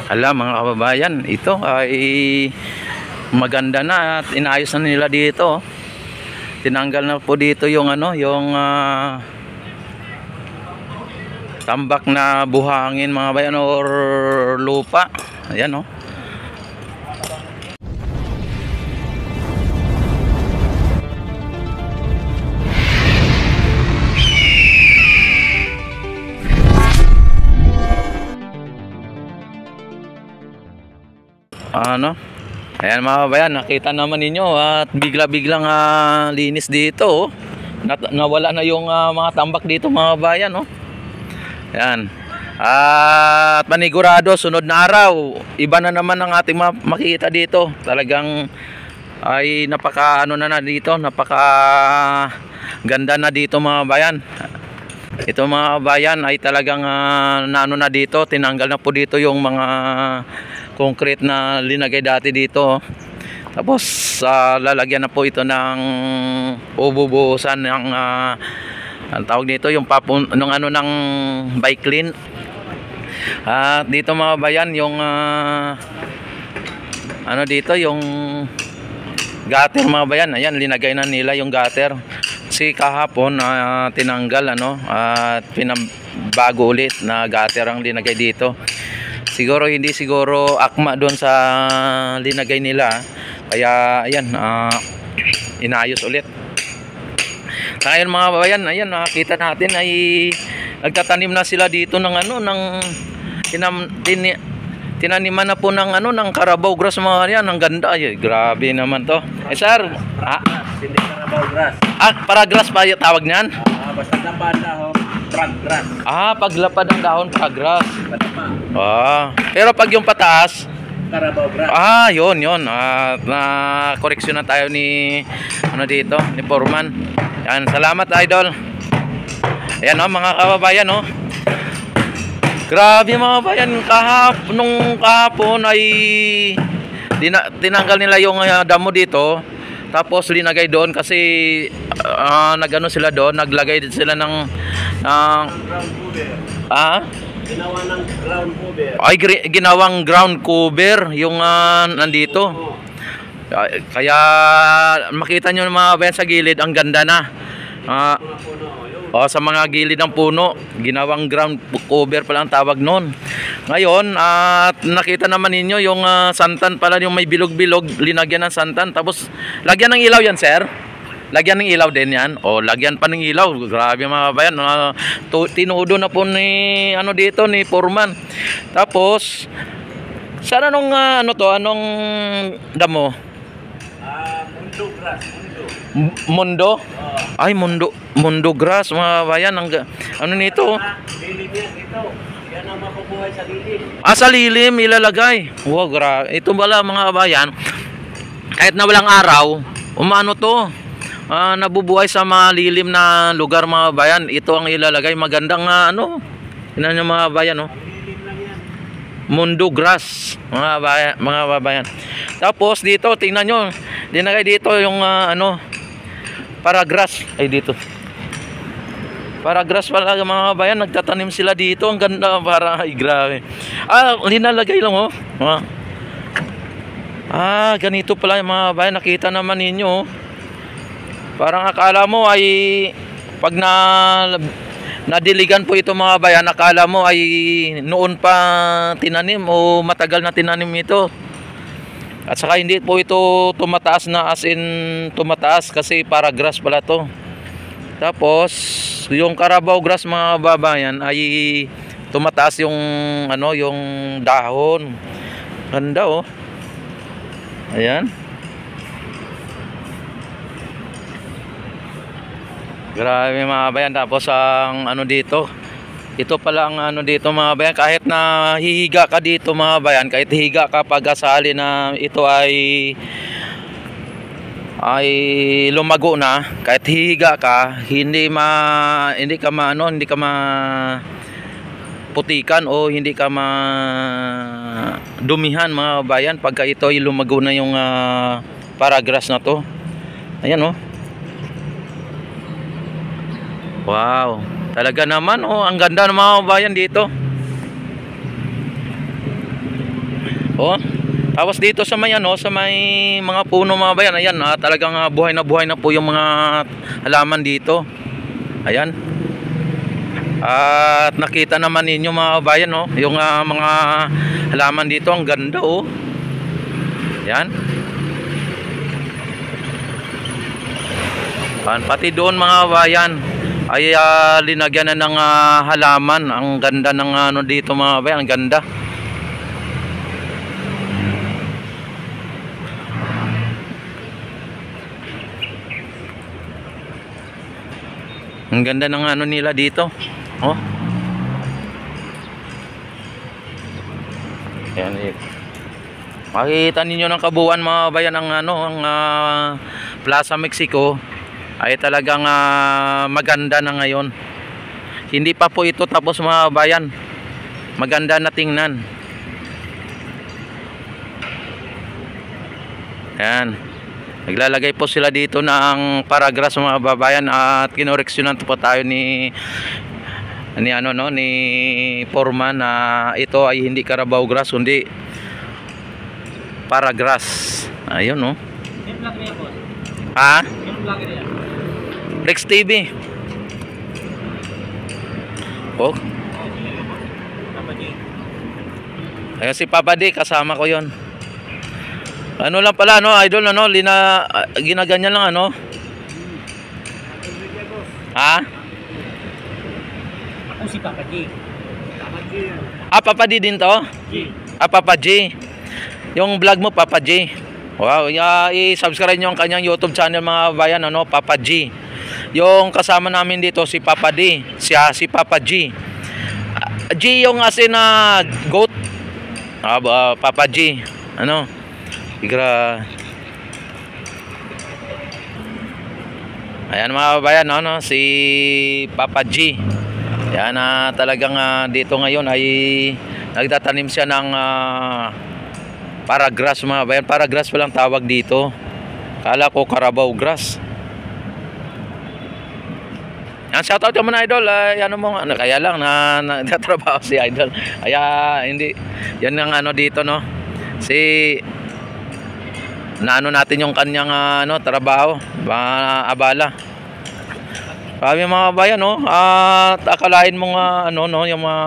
Ala mga kababayan, ito ay maganda na at inayos na nila dito. Tinanggal na po dito yung yung tambak na buhangin mga bayan or lupa. Ayan oh. Ayan mga kabayan, nakita naman ninyo at bigla-biglang linis dito oh. Nawala na yung mga tambak dito mga kabayan oh. Ayan. At panigurado sunod na araw iba na naman ang ating makikita dito. Talagang ay napaka na dito, napaka ganda na dito mga kabayan. Ito mga kabayan ay talagang na dito, tinanggal na po dito yung mga concrete na linagay dati dito. Tapos lalagyan na po ito ng ububuhusan ng ang tawag dito yung ng bike clean. At dito mga kabayan yung dito yung gutter mga kabayan. Ayan, linagay na nila yung gutter. Si kahapon tinanggal at pinabago ulit na gutter ang linagay dito. Siguro hindi siguro akma doon sa linagay nila. Kaya ayan, inayos ulit. Ngayon mga kabayan, ayan nakita natin ay nagtatanim na sila dito ng tinaniman na po ng ng Carabao grass mga yan. Ang ganda. Ay, grabe naman to. Sir, hindi Carabao grass. Paragrass pa yung tawag niyan? Basta lapad dahon, paragrass. Paglapad ng dahon, paragrass. Pero pag yung pataas, Carabao grass. Yun. Na koreksyon na tayo ni dito, ni Foreman. Yan, salamat idol. Ayan mga kababayan Grabe mga kababayan, nung kahapon ay tinanggal nila yung damo dito. Tapos linagay doon kasi nagano sila doon, naglagay din sila ng ground cover. Ginawa ng ground cover. Ay ginawang ground cover yung nandito. Kaya makita nyo mga kabayan sa gilid, ang ganda na. Sa mga gilid ng puno, ginawang ground cover pala ang tawag noon. Ngayon, nakita naman ninyo yung santan pala, yung may bilog-bilog, linagyan ng santan. Tapos, lagyan ng ilaw yan, sir. Lagyan ng ilaw din yan. Lagyan pa ng ilaw. Grabe mga kabayan. Tinudo na po ni, dito, ni Foreman. Tapos, sana nung, anong damo? Mundo grass. Mundo? Ay, mundo grass mga kabayan. Nito? Lilim yan ito. Yan ang makubuhay sa lilim. Sa lilim ilalagay. Wow, grabe. Ito pala mga kabayan, kahit na walang araw, to. Nabubuhay sa mga lilim na lugar mga kabayan. Ito ang ilalagay. Magandang tingnan nyo mga kabayan Mundo grass mga kabayan. Tapos dito tingnan nyo, dinagay dito yung paragrass. Ay dito paragrass pala mga kabayan, nagtatanim sila dito. Ang ganda, ay grabe. Linalagay lang ganito pala mga kabayan. Nakita naman ninyo parang akala mo ay pag nadiligan po ito mga kabayan, akala mo ay noon pa tinanim o matagal na tinanim ito. At saka hindi po ito tumataas na as in tumataas kasi paragrass pala to. Tapos yung Carabao grass mga kababayan ay tumataas yung yung dahon. Ganda Ayan. Grabe mga kabayan. Tapos ang dito, ito pala ang dito mga kabayan, kahit na hihiga ka dito mga kabayan, kahit hihiga ka pag asali na ito ay lumago na, kahit hihiga ka, hindi ka putikan o hindi ka dumihan mga kabayan pagka ito ay lumago na yung paragrass na to. Ayan Wow, talaga naman ang ganda ng mga kabayan dito. Oh. Tapos dito sa may ano, sa may mga puno mga bayan, ayan, talagang buhay na po yung mga halaman dito. Ayan. At nakita naman ninyo mga bayan, no, yung mga halaman dito, ang ganda oh. Ayan. Pati doon mga bayan ay linagyan na ng halaman. Ang ganda ng ano dito mga bayan, ang ganda. Ang ganda ng ano nila dito. Oh. Ayan, makikita ninyo ng kabuuan mga bayan ang ano, ang Plaza Mexico ay talagang maganda na ngayon. Hindi pa po ito tapos mga bayan. Maganda na tingnan. Ayan. Naglalagay po sila dito ng paragraphs mga babayan at kinoreksyonan po tayo ni Foreman na ito ay hindi Carabao grass kundi paragraphs. Ayun no. Ha? Flex TV. Oh. Ayun si Papa D, kasama ko 'yon. Ano lang pala no, idol, ano, ginaganyan lang ano. Ha? Ako si Papa G. Papa G. Papa D din to? G. Papa G. Yung vlog mo Papa G. Wow, i-subscribe niyo ang kanyang YouTube channel mga bayan, ano, Papa G. Yung kasama namin dito si Papa D, si Papa G. G yung asin na goat. Papa G. Ano? Ayan mga bayan, no, si Papa G. Yan talagang dito ngayon ay nagtatanim siya ng paragrass mga bayan. Paragrass palang tawag dito. Kala ko Carabao grass. Yan, shoutout mo na idol. Ano mo, kaya lang na nagtatrabaho si idol. Kaya hindi. Yan ang ano dito, no. Naano natin yung kanyang trabaho, abala. Kami mga bayan, no, at akalain mo nga ano, no, yung mga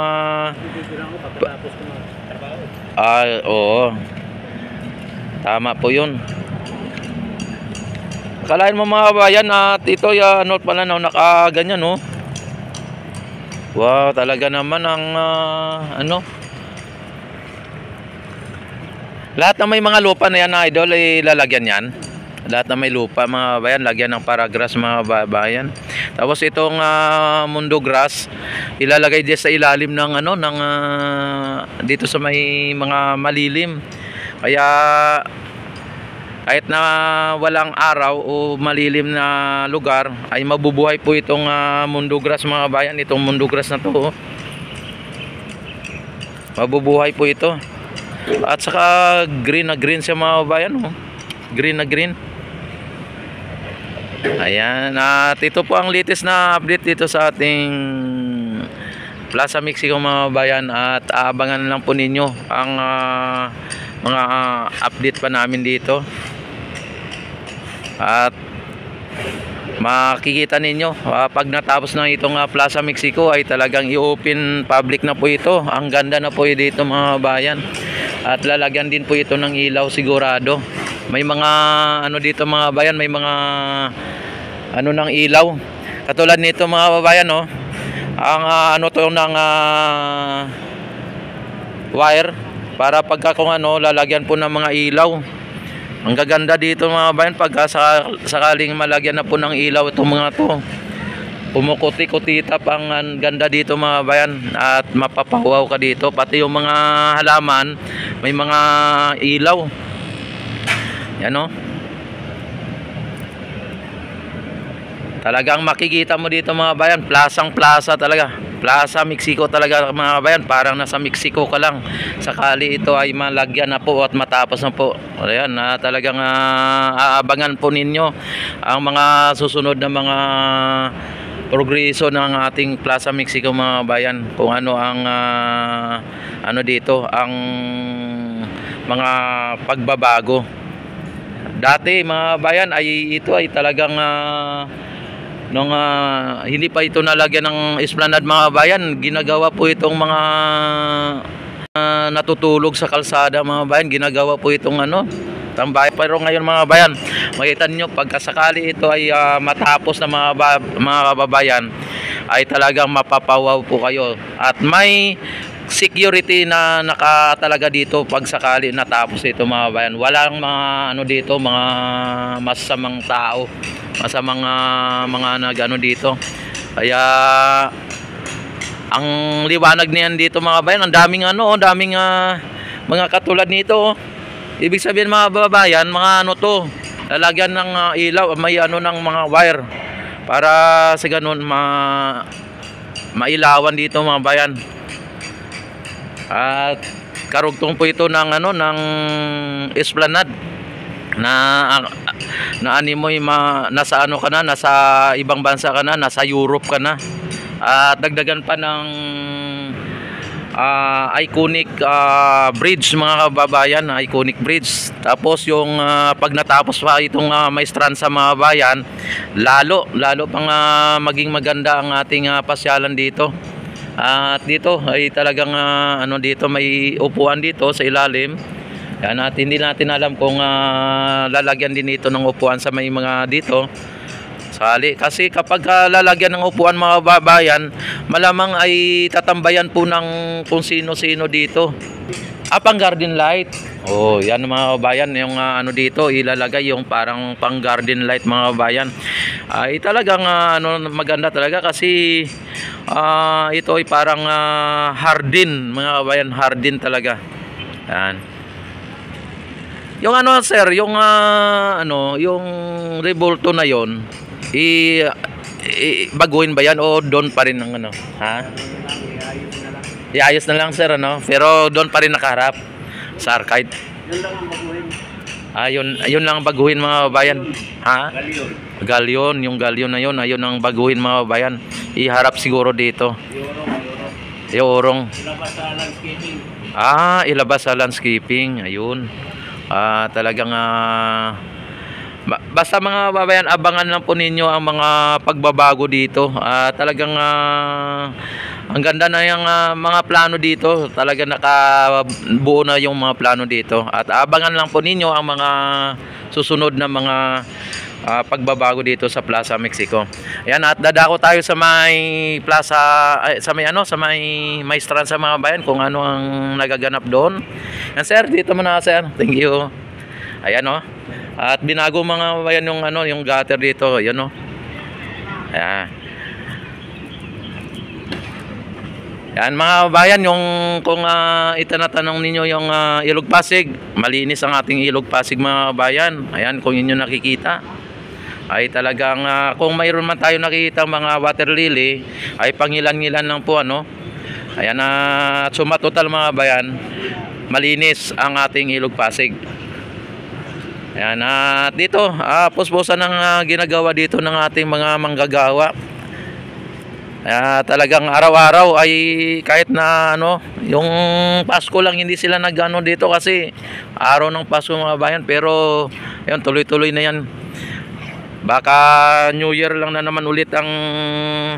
oo. Tama po 'yun. Akalain mo mga bayan at ito ano pala, no, nakaganyan, no. Wow, talaga naman ang ano. Lahat na may mga lupa na yan, idol, ay lalagyan yan. Lahat na may lupa mga bayan, lagyan ng paragrass mga bayan. Tapos itong mundo grass, ilalagay din sa ilalim ng ano, ng dito sa may mga malilim. Kaya kahit na walang araw o malilim na lugar, ay mabubuhay po itong mundo grass mga bayan. Itong mundo grass na to, oh. Mabubuhay po ito. At saka green na green siya mga bayan, oh. Green na green. Ayan, at ito po ang latest na update dito sa ating Plaza Mexico mga bayan. At abangan lang po ninyo ang mga update pa namin dito. At makikita ninyo pag natapos na itong Plaza Mexico ay talagang i-open public na po ito. Ang ganda na po dito mga bayan. At lalagyan din po ito ng ilaw sigurado. May mga ano dito mga bayan, may mga ano ng ilaw. Katulad nito mga bayan, no. Ang ano to ng wire para pagka kung ano lalagyan po ng mga ilaw. Ang gaganda dito mga bayan pagka sakaling malagyan na po ng ilaw itong mga to. Pumukuti-kutita pang ganda dito mga bayan at mapapawaw ka dito. Pati yung mga halaman may mga ilaw. Yan, no. Talagang makikita mo dito mga bayan, plasang plaza talaga. Plaza Mexico talaga mga bayan, parang nasa Mexico ka lang. Sakali ito ay malagyan na po at matapos na po. Ayan, talagang aabangan po ninyo ang mga susunod na mga progreso ng ating Plaza Mexico mga bayan. Kung ano ang ano dito, ang mga pagbabago. Dati mga bayan ay ito ay talagang hindi pa ito nalagyan ng esplanade mga bayan, ginagawa po itong mga natutulog sa kalsada mga bayan, ginagawa po itong tambay. Pero ngayon mga bayan, makita niyo pagkasakali ito ay matapos na mga kababayan, ay talagang mapapawaw po kayo. At may security na nakatalaga dito pag sakali natapos ito mga bayan. Walang mga dito, mga masamang tao, masamang mga nagano dito. Kaya ang liwanag niyan dito mga bayan, ang daming daming mga katulad nito. Ibig sabihin mga babayan, mga to, lalagyan ng ilaw, may ng mga wire para sa ganun mailawan dito mga bayan. At karugtong po ito ng ng esplanade na animoy nasa ka na, nasa ibang bansa ka na, nasa Europe ka na. At dagdagan pa ng iconic bridge mga kababayan, iconic bridge. Tapos yung pag natapos pa itong Maestranza mga bayan, lalo pang maging maganda ang ating pasyalan dito. At dito ay talagang dito may upuan dito sa ilalim. Yan, at hindi natin alam kung lalagyan din ito ng upuan sa may mga dito. Sali. Kasi kapag lalagyan ng upuan mga babayan, malamang ay tatambayan po ng kung sino-sino dito. Pang garden light. Oh, yan mga babayan, yung dito ilalagay yung parang pang garden light mga babayan. Ay talagang maganda talaga kasi ito ay parang hardin mga babayan, hardin talaga. Yan. Yung sir, yung yung Revolto na yon, baguhin ba yan o doon pa rin ng ha? Iayos na lang sir pero doon pa rin nakaharap sa arcade. Yun lang ang baguhin. Yun lang ang baguhin mga babayan. Ha? Galyon. Galyon, yung galyon na yun, ayun ang baguhin mga babayan. Iharap siguro dito. Yorong. Ilabas sa landscaping. Ilabas sa landscaping. Ayun. Talagang basta mga babayan, abangan lang po ninyo ang mga pagbabago dito. Talagang ang ganda na yung mga plano dito. Talagang nakabuo na yung mga plano dito. At abangan lang po ninyo ang mga susunod na mga pagbabago dito sa Plaza Mexico. Ayan, at dadako tayo sa may plaza, sa may Maestranza mga bayan, kung ano ang nagaganap doon. Yan sir, dito muna sir. Thank you. Ayan at binago mga bayan yung yung gutter dito. Ayan Ayan. Yan mga bayan, yung kung itanatanong ninyo yung Ilog Pasig, malinis ang ating Ilog Pasig mga bayan. Ayan, kung inyo nakikita ay talagang kung mayroon man tayo nakikita mga water lily ay pangilan-ngilan lang po Ayan, suma total mga bayan, malinis ang ating Ilog Pasig. Ayan, at dito puspusan ng ginagawa dito ng ating mga manggagawa. Talagang araw-araw ay kahit na yung Pasko lang hindi sila dito kasi araw ng Pasko mga bayan, pero ayun, tuloy-tuloy na yan. Baka New Year lang na naman ulit ang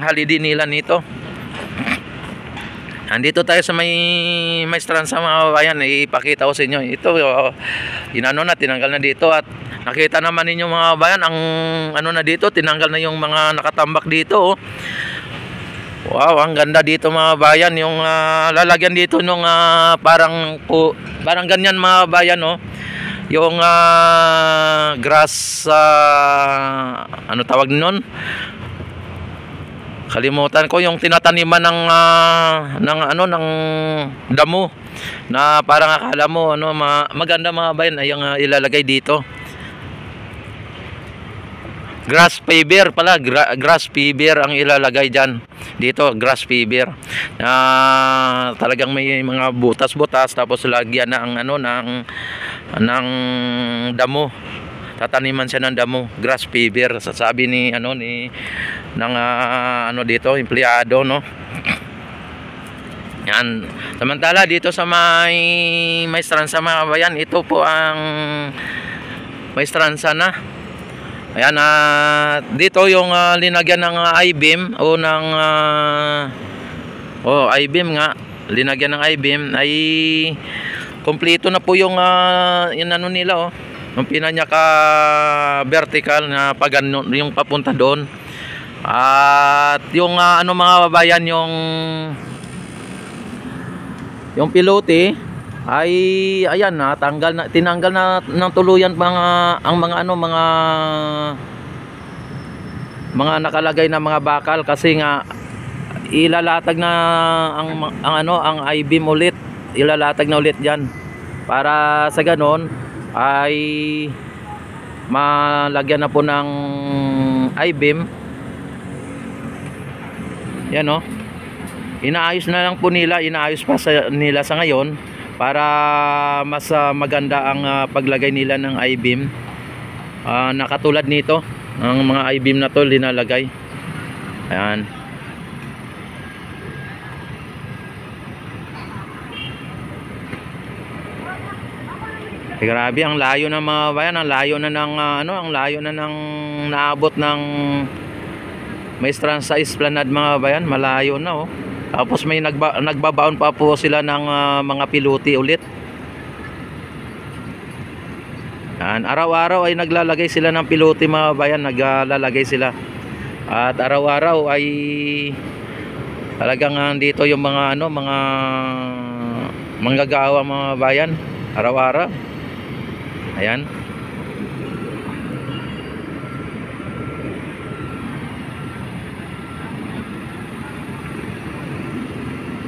holiday nila nito. Andito tayo sa may Maestranza mga bayan, ipakita ko sa inyo. Ito tinanggal na dito, at nakita naman ninyo mga bayan ang na dito, tinanggal na yung mga nakatambak dito. Wow, ang ganda dito mga bayan, yung lalagyan dito nung parang ganyan mga bayan yung grass, tawag nun, kalimutan ko, yung tinataniman ng damo na parang akala mo maganda mga bayan ay yung ilalagay dito. Grass paver pala, grass paver ang ilalagay dyan dito, grass paver. Talagang may mga butas-butas, tapos lagyan na ang ng damo. Tataniman siya ng damo, grass paver. Sasabi ni dito, empleyado Yan. Samantala dito sa may Maestranza mga kabayan, ito po ang Maestranza na. Ayan, dito yung linagyan ng I-beam o ng I-beam nga. Linagyan ng I-beam ay kompleto na po yung ano nila, yung pinanyaka vertical na pagano yung papunta doon. At yung ano mga kabayan, yung pilote ay ayan na tinanggal na ng tuluyan ang mga nakalagay na mga bakal, kasi nga ilalatag na ang I-beam ulit, ilalatag na ulit diyan para sa ganon ay malagyan na po ng I-beam. Yan inaayos na lang po nila, inaayos pa nila sa ngayon para mas maganda ang paglagay nila ng I-beam. Nakatulad nito, ang mga I-beam na to linalagay. Ayan. Grabe ang layo ng mga bayan, ang layo na ng ang layo na ng naabot ng Maestranza Esplanade mga bayan, malayo na Tapos may nagbabaon pa po sila ng mga pilote ulit. Yan, araw-araw ay naglalagay sila ng pilote mga bayan, naglalagay sila. At araw-araw ay talagang dito yung mga mga manggagawa mga bayan, araw-araw. Ayan.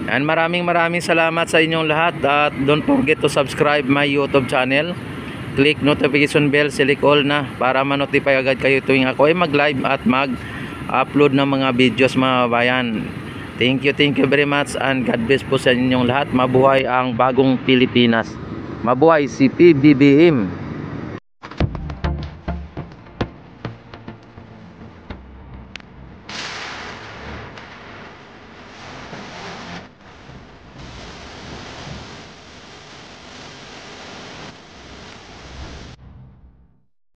And maraming salamat sa inyong lahat, at don't forget to subscribe my YouTube channel. Click notification bell, select all na para ma-notify agad kayo tuwing ako ay mag-live at mag-upload ng mga videos mga bayan. Thank you very much, and God bless po sa inyong lahat. Mabuhay ang bagong Pilipinas. Mabuhay si PBBM.